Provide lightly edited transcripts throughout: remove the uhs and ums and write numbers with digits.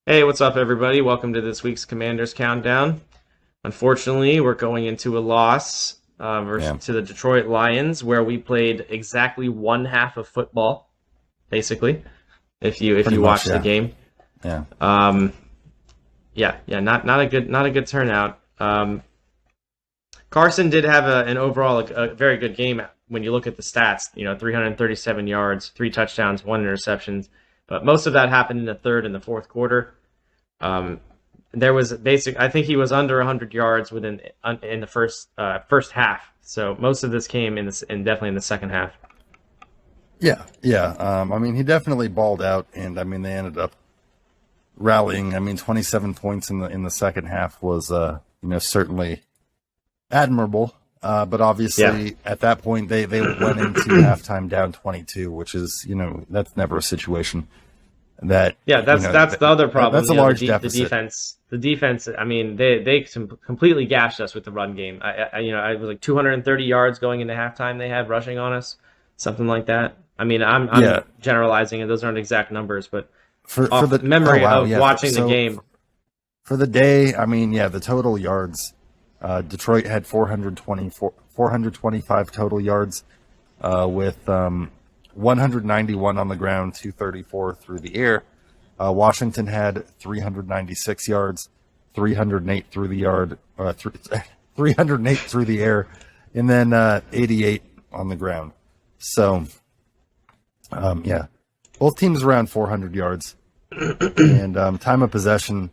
Hey, what's up, everybody? Welcome to this week's Commanders Countdown. Unfortunately, we're going into a loss Yeah, to the Detroit Lions, where we played exactly one half of football, basically. If pretty you much. watch the Yeah, game, yeah. um, yeah, not a good turnout. Carson did have an overall a very good game when you look at the stats. 337 yards, 3 touchdowns, 1 interception, but most of that happened in the third and the fourth quarter. Um, there was I think he was under 100 yards in the first half. So most of this came in definitely in the second half. Yeah. I mean, he definitely balled out, and I mean, they ended up rallying. I mean, 27 points in the second half was, certainly admirable. But Yeah, obviously, at that point, they went into halftime down 22, which is, that's never a situation that, yeah. That's the other problem. that's a large The deficit. defense. The defense. I mean, they completely gashed us with the run game. I was like 230 yards going into halftime. They had rushing on us, something like that. I mean, I'm Yeah, generalizing, and those aren't exact numbers, but for off the oh memory wow, of yeah. watching the So game. for the day, I mean, yeah, the total yards. Detroit had 425 total yards, with 191 on the ground, 234 through the air. Washington had 396 yards, 308 through the yard, 308 through the air, and then 88 on the ground. So, yeah, both teams around 400 yards, and time of possession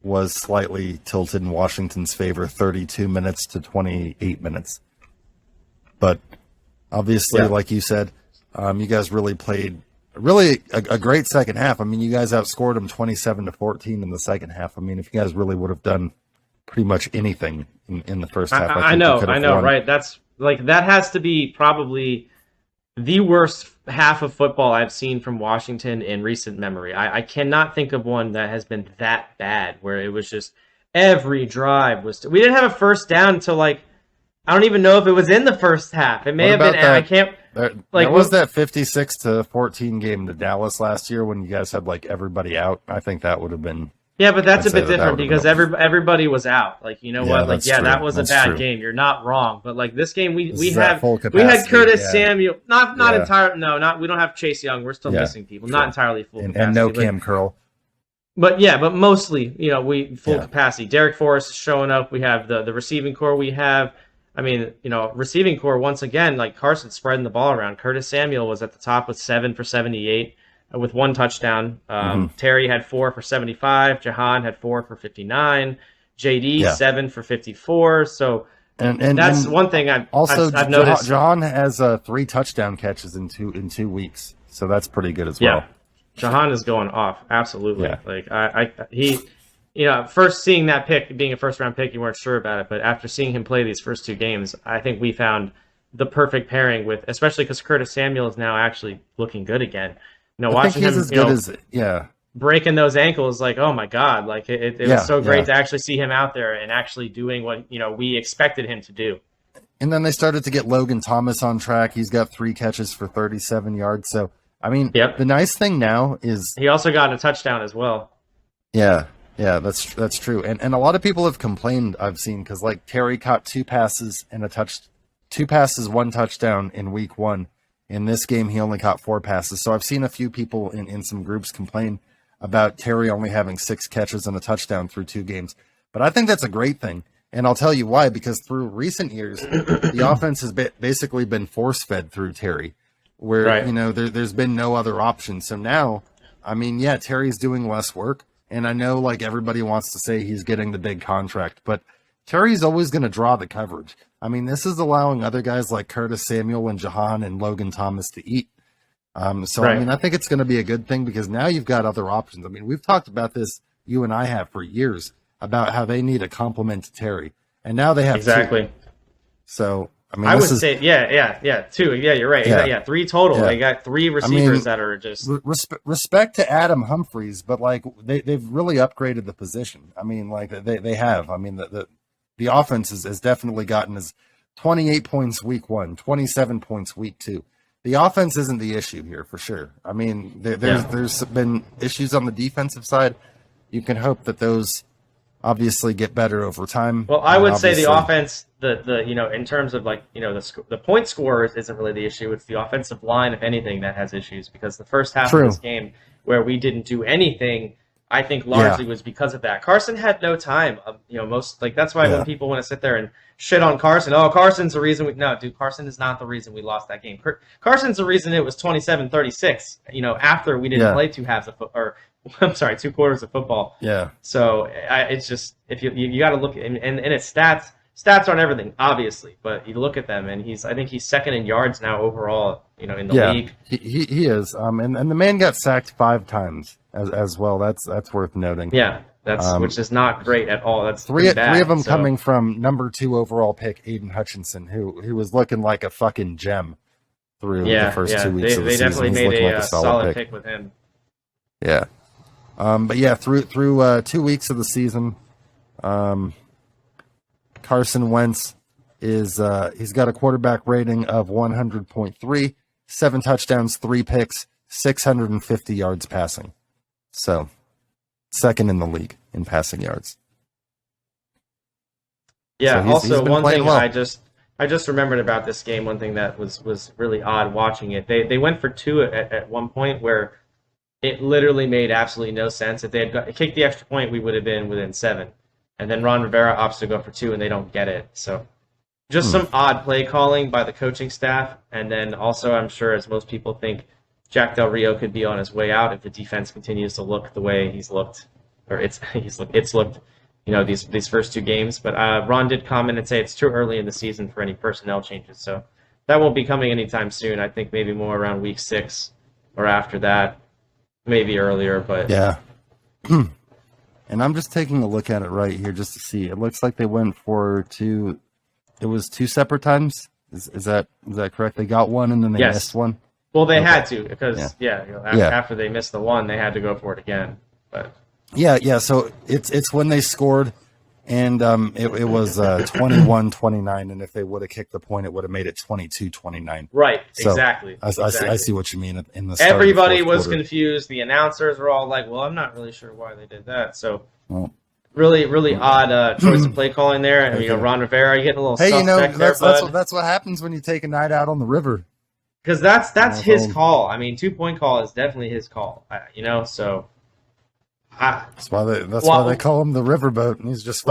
was slightly tilted in Washington's favor, 32 minutes to 28 minutes. But obviously, Yeah. like you said, you guys really played really a great second half. I mean, you guys outscored them 27-14 in the second half. I mean, if you guys really would have done pretty much anything in the first half, I think you could I have know, won. right? That's like that has to be probably the worst half of football I've seen from Washington in recent memory. I cannot think of one that has been that bad, where it was just every drive was. We didn't have a first down until like I don't even know if it was in the first half. It may What have been. about I that? can't There like was what. that 56-14 game to Dallas last year when you guys had like everybody out. I think that would have been. Yeah, but that's I'd a say bit that different would have been. because everybody was out. Like, you know Yeah, what? Like, that's yeah, that true. was a That's bad true. game. You're not wrong. But like this game, This is at full we had capacity. Curtis Yeah, Samuel. Not yeah, entirely. No, not we don't have Chase Young. We're still yeah. missing people. Not True. entirely full And no capacity, Cam Curl. but yeah, but mostly, we full Yeah, capacity. Derek Forrest is showing up. We have the receiving core. We have. I mean, receiving core once again. Like Carson spreading the ball around. Curtis Samuel was at the top with 7 for 78 with 1 touchdown. hmm Terry had 4 for 75. Jahan had 4 for 59. JD yeah. 7 for 54. So that's And one thing also I've noticed. Jahan has 3 touchdown catches in 2 weeks, so that's pretty good as Yeah, well. Jahan is going off. Absolutely. Yeah, Like he, first seeing that pick being a first round pick, you weren't sure about it, but after seeing him play these first 2 games, I think we found the perfect pairing with, especially because Curtis Samuel is now actually looking good again. I think Watching he's him, as good as yeah, breaking those ankles, like, oh my God, like it was yeah, so great yeah. to actually see him out there and actually doing what, we expected him to do. And then they started to get Logan Thomas on track. He's got 3 catches for 37 yards. So I mean, Yep. the nice thing now is He also got a touchdown as well. yeah, yeah, that's true. And a lot of people have complained I've seen because like Terry caught 2 passes and 2 passes, 1 touchdown in week one. In this game, he only caught 4 passes. So I've seen a few people in some groups complain about Terry only having 6 catches and a touchdown through 2 games. But I think that's a great thing. And I'll tell you why, because through recent years, the offense has basically been force fed through Terry, where, Right. there's been no other option. So now, I mean, yeah, Terry's doing less work. And I know like everybody wants to say he's getting the big contract, but Terry's always going to draw the coverage. I mean, this is allowing other guys like Curtis Samuel and Jahan and Logan Thomas to eat. So, I Right. mean, I think it's going to be a good thing because now you've got other options. I mean, we've talked about this, you and I have for years, about how they need a complement to Terry. And now they have two. Exactly. So, I mean, I this would is, say, yeah, two. Yeah, you're right. yeah, Yeah, three total. yeah. They got three I receivers mean, that are just respect to Adam Humphries, but like they've really upgraded the position. I mean, like they have. I mean, the offense has definitely gotten as 28 points week one, 27 points week two. The offense isn't the issue here for sure. I mean, yeah. there's been issues on the defensive side, you can hope that those obviously get better over time. Well, I would say the Obviously- offense, the in terms of like the point scorers isn't really the issue. It's the offensive line, if anything, that has issues because the first half True. of this game where we didn't do anything, I think largely was because of that. Carson had no time. That's why when people want to sit there and shit on Carson, oh, Carson's the reason no, dude, Carson is not the reason we lost that game. Carson's the reason it was 27-36. After we didn't play 2 halves of I'm sorry, 2 quarters of football. Yeah. So it's just if you got to look and it's stats. Stats aren't everything, obviously, but you look at them and I think he's second in yards now overall. In the league. He is. And the man got sacked 5 times as well. That's worth noting. Yeah, that's which is not great at all. That's three bad, of them coming from number 2 overall pick Aiden Hutchinson, who was looking like a fucking gem through the first 2 weeks of the season. They definitely made like a solid pick with him. Yeah. But yeah, through 2 weeks of the season, Carson Wentz is he's got a quarterback rating of 100.3, 7 touchdowns, 3 picks, 650 yards passing. So, second in the league in passing yards. Yeah. So also, one thing well. I just remembered about this game. One thing that was really odd watching it. They went for 2 at one point where it literally made absolutely no sense. If they had kicked the extra point, we would have been within 7. And then Ron Rivera opts to go for 2, and they don't get it. So just some odd play calling by the coaching staff. And then also, I'm sure, as most people think, Jack Del Rio could be on his way out if the defense continues to look the way he's looked, or it's looked, these first 2 games. But Ron did comment and say it's too early in the season for any personnel changes. So that won't be coming anytime soon. I think maybe more around week 6 or after that, maybe earlier. But yeah. And I'm just taking a look at it right here just to see. It looks like they went for 2. It was 2 separate times. Is that correct? They got one and then they missed one. Well, they had to because after they missed the one, they had to go for it again. But yeah. So it's when they scored, and it was 21-29, and if they would have kicked the point, it would have made it 22-29. Right. So exactly. I see what you mean in the. Everybody was confused. The announcers were all like, "Well, I'm not really sure why they did that." So. Well, really odd choice of play calling there. And Ron Rivera, you're getting a little suspect there, bud. That's what happens when you take a night out on the river. Because that's his call. I mean, 2-point call is definitely his call. So. That's why they call him the riverboat, and he's just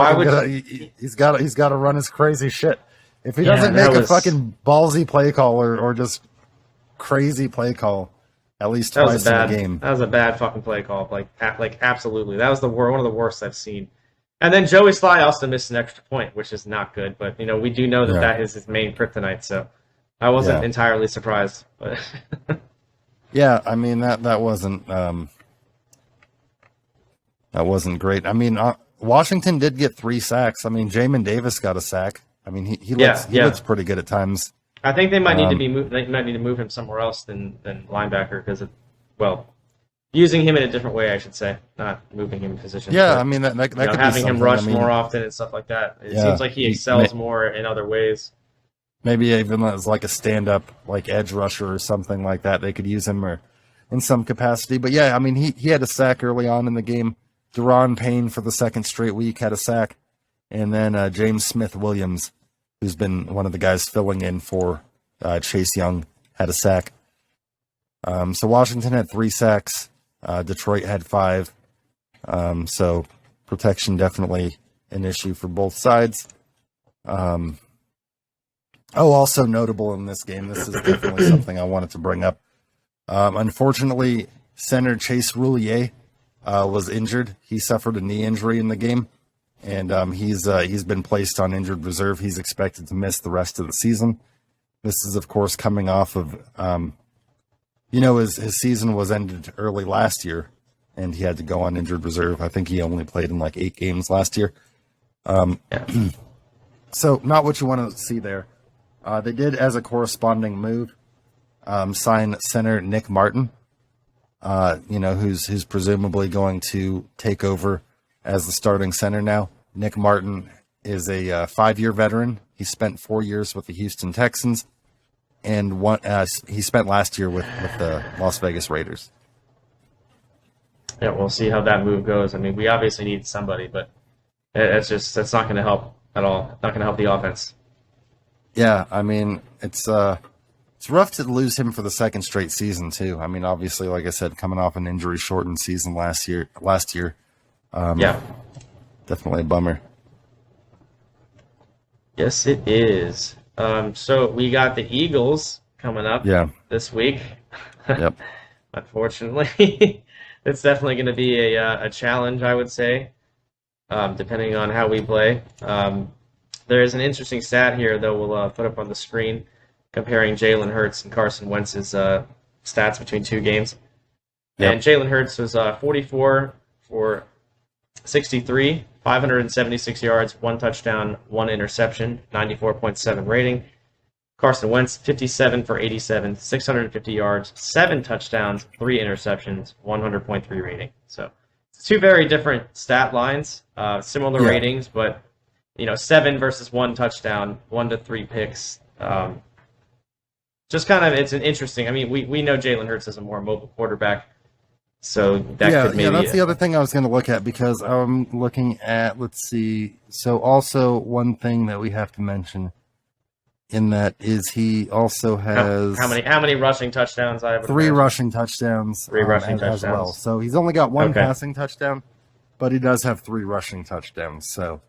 he's got to run his crazy shit. If he doesn't make a fucking ballsy play call or just crazy play call, at least twice in a game. That was a bad fucking play call. Like absolutely. That was one of the worst I've seen. And then Joey Sly also missed an extra point, which is not good. But we do know that is his main kryptonite. So I wasn't entirely surprised. But yeah, I mean that wasn't great. I mean, Washington did get 3 sacks. I mean, Jamin Davis got a sack. I mean, he looks pretty good at times. I think they might need to be they might need to move him somewhere else than linebacker because using him in a different way, I should say, not moving him in position. Yeah, I mean that could be having him rush more often and stuff like that. It seems like he excels more in other ways. Maybe even as like a stand-up, like edge rusher or something like that. They could use him or in some capacity. But yeah, I mean he had a sack early on in the game. Deron Payne for the 2nd straight week had a sack, and then James Smith-Williams, who's been one of the guys filling in for Chase Young, had a sack. So Washington had 3 sacks. Detroit had 5. So protection definitely an issue for both sides. Also notable in this game, this is definitely something I wanted to bring up. Unfortunately, center Chase Roulier was injured. He suffered a knee injury in the game, and he's been placed on injured reserve. He's expected to miss the rest of the season. This is, of course, coming off of, his season was ended early last year, and he had to go on injured reserve. I think he only played in like 8 games last year. So not what you want to see there. They did, as a corresponding move, sign center Nick Martin, who's presumably going to take over as the starting center now. Nick Martin is a 5-year veteran. He spent 4 years with the Houston Texans, and he spent last year with the Las Vegas Raiders. Yeah, we'll see how that move goes. I mean, we obviously need somebody, but that's not going to help at all. Not going to help the offense. Yeah, I mean, it's rough to lose him for the second straight season too. I mean, obviously, like I said, coming off an injury-shortened season last year, Yeah. definitely a bummer. Yes, it is. So we got the Eagles coming up Yeah, this week. yep, Unfortunately, it's definitely going to be a challenge, I would say, depending on how we play. There is an interesting stat here, though, we'll put up on the screen comparing Jalen Hurts and Carson Wentz's stats between two games. Yep. And Jalen Hurts was 44 for 63, 576 yards, one touchdown, one interception, 94.7 rating. Carson Wentz, 57 for 87, 650 yards, seven touchdowns, three interceptions, 100.3 rating. So it's two very different stat lines, similar ratings, but 7 versus one touchdown, 1 to 3 picks. Just kind of, it's an interesting. I mean, we know Jalen Hurts is a more mobile quarterback, so that could maybe. Yeah, that's the other thing I was going to look at because I'm looking at. Let's see. So also one thing that we have to mention in that is he also has how many rushing touchdowns? I have 3 rushing touchdowns. 3 rushing as touchdowns well. So he's only got one passing touchdown, but he does have 3 rushing touchdowns. So.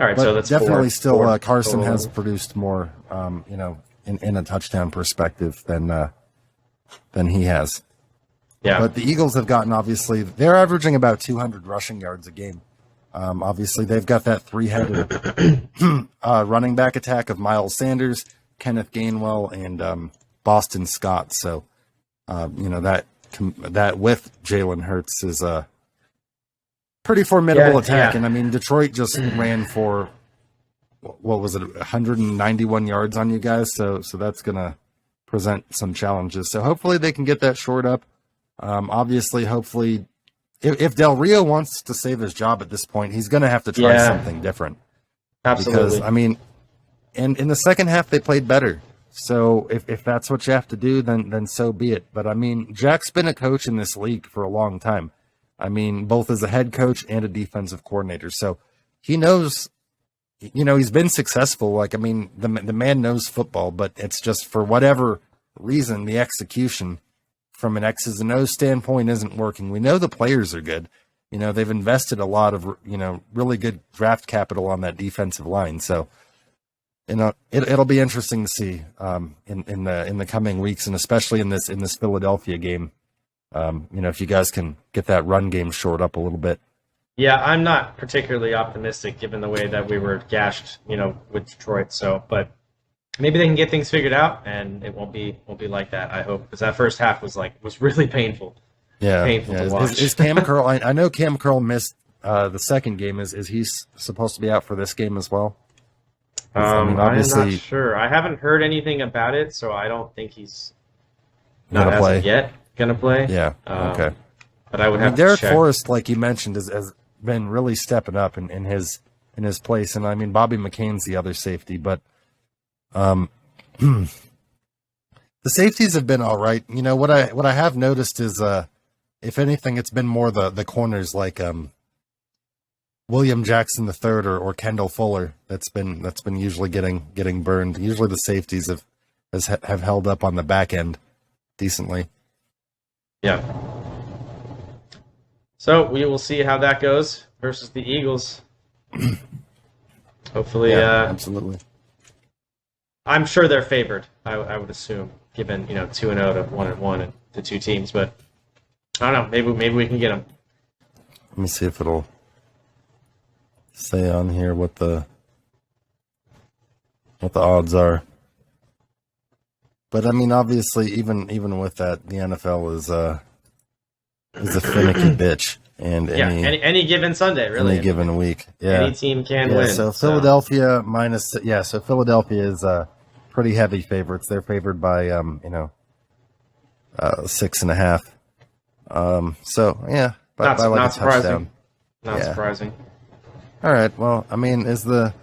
All right, but so that's definitely four Carson total. has produced more, in a touchdown perspective than he has. Yeah. But the Eagles have gotten, obviously, they're averaging about 200 rushing yards a game. Obviously, they've got that 3-headed running back attack of Miles Sanders, Kenneth Gainwell, and Boston Scott. So, that with Jalen Hurts is a pretty formidable attack. Yeah. And, I mean, Detroit just ran for, what was it, 191 yards on you guys. So that's going to present some challenges. So hopefully they can get that shored up. Obviously, hopefully, if Del Rio wants to save his job at this point, he's going to have to try something different. Absolutely. Because, I mean, and in the second half, they played better. So if that's what you have to do, then so be it. But, I mean, Jack's been a coach in this league for a long time. I mean, both as a head coach and a defensive coordinator. So he knows, he's been successful. Like, I mean, the man knows football, but it's just for whatever reason, the execution from an X's and O's standpoint isn't working. We know the players are good. They've invested a lot of, really good draft capital on that defensive line. So, it'll be interesting to see in the coming weeks, and especially in this Philadelphia game. If you guys can get that run game shored up a little bit. Yeah, I'm not particularly optimistic given the way that we were gashed, with Detroit. So, but maybe they can get things figured out, and it won't be like that. I hope, because that first half was really painful. Yeah, painful to watch. Is Cam Curl? I know Cam Curl missed the second game. Is he supposed to be out for this game as well? I'm not sure. I haven't heard anything about it, so I don't think he's not as of yet gonna play. Yeah. Okay. But I would have Derek to check. Forrest, like you mentioned, has been really stepping up in his place, and I mean Bobby McCain's the other safety, but the safeties have been all right. What I have noticed is if anything, it's been more the corners like William Jackson III or Kendall Fuller that's been usually getting burned. Usually the safeties have held up on the back end decently. Yeah. So we will see how that goes versus the Eagles. Hopefully, absolutely. I'm sure they're favored. I would assume, given 2-0 to 1-1 and the two teams. But I don't know. Maybe we can get them. Let me see if it'll say on here what the odds are. But I mean, obviously, even with that, the NFL is a finicky bitch, and any given Sunday, really, any given week, any team can win. So Philadelphia so Philadelphia is pretty heavy favorites. They're favored by 6.5. By like not a surprising. touchdown. Not surprising. All right. Well, I mean, and the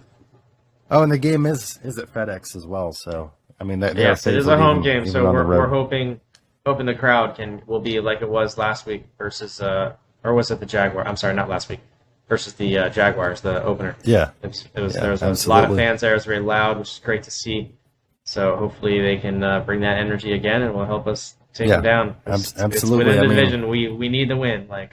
game is at FedEx as well. So I mean, yes, it is a home game, so we're hoping hoping the crowd will be like it was last week versus or was it the Jaguar? I'm sorry, not last week versus the Jaguars, the opener. Yeah, There was a lot of absolutely. fans there. It was very loud, which is great to see. So hopefully they can bring that energy again and will help us take them down. It's Absolutely. within I the mean, division. We need the win. Like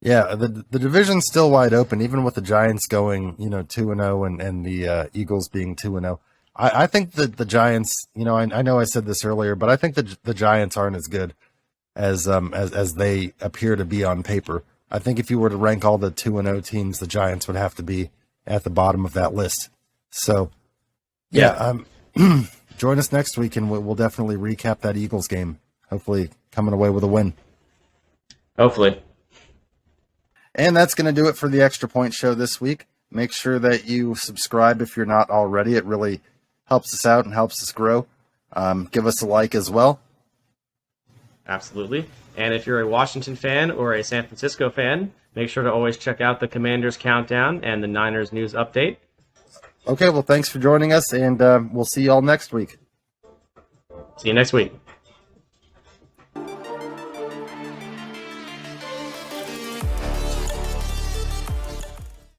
yeah, the division's still wide open, even with the Giants going, 2-0 and the Eagles being 2-0. I think that the Giants, I know I said this earlier, but I think the Giants aren't as good as they appear to be on paper. I think if you were to rank all the 2-0 teams, the Giants would have to be at the bottom of that list. So, yeah, join us next week, and we'll definitely recap that Eagles game. Hopefully, coming away with a win. hopefully. And that's going to do it for the Extra Point Show this week. Make sure that you subscribe if you're not already. It really helps us out and helps us grow. Give us a like as well. Absolutely. And if you're a Washington fan or a San Francisco fan, make sure to always check out the Commanders Countdown and the Niners News Update. Okay, well, thanks for joining us, and we'll see you all next week. See you next week.